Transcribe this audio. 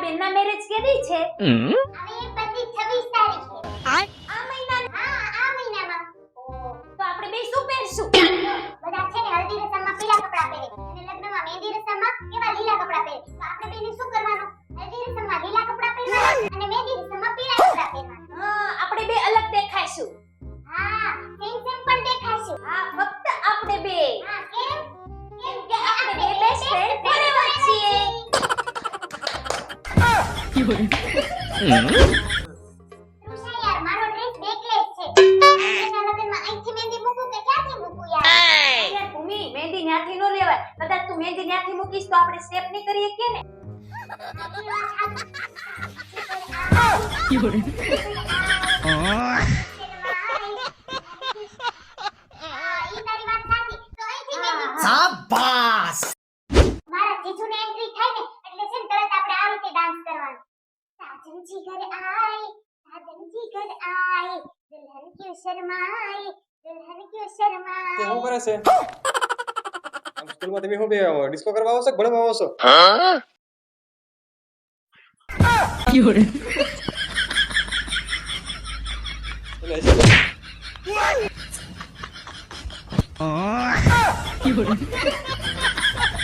બેનના મેરેજ કેદી છે? હવે એ પછી 26 તારીખે. આ મહિના? હા, આ મહિનામાં. તો આપણે બે શું પહેરશું? બધા છે ને હલ્દી રસમમાં પીળા કપડાં પહેરે અને લગ્નમાં મહેંદી રસમમાં એવા લીલા કપડાં પહેરે. તો આપણે બેને શું કરવાનું? હલ્દી રસમમાં લીલા કપડાં પહેરવાના અને મહેંદી રસમમાં પીળા કપડાં પહેરવાના. હા, આપણે બે અલગ દેખાઈશું. હા, સેમ પણ દેખાશું. હા, ફક્ત આપણે બે. હા, કેમ? કેમ કે આપણે બે બેસ્ટ ફ્રેન્ડ forever છીએ. તૃષા યાર, મારો ડ્રેસ બેકલેસ છે. એના લગ્નમાં અહીંથી મહેંદી મૂકું કે ક્યાંથી મૂકું યાર? યાર ભૂમિ, મહેંદી ન્યાથી નો લેવાય. કદાચ તું મહેંદી ન્યાથી મૂકીશ તો આપણે સ્ટેપ નહીં કરી શકીએ ને. શાબાશ મારા જીજુને એન્ટ્રી થાય ને એટલે છે ને તરત આપણે આ રીતે ડાન્સ કરવાનો. સાજનજી ઘર આए, સાજનજી ઘર आए, दुल्हन क्यों शर्माए, दुल्हन क्यों તે शर्माए. શું કરે છે આમ સ્કૂલમાં તમે શું બે ડિસ્કો કરવા આવો છો કે ભણવા આવો છો એટલે હજી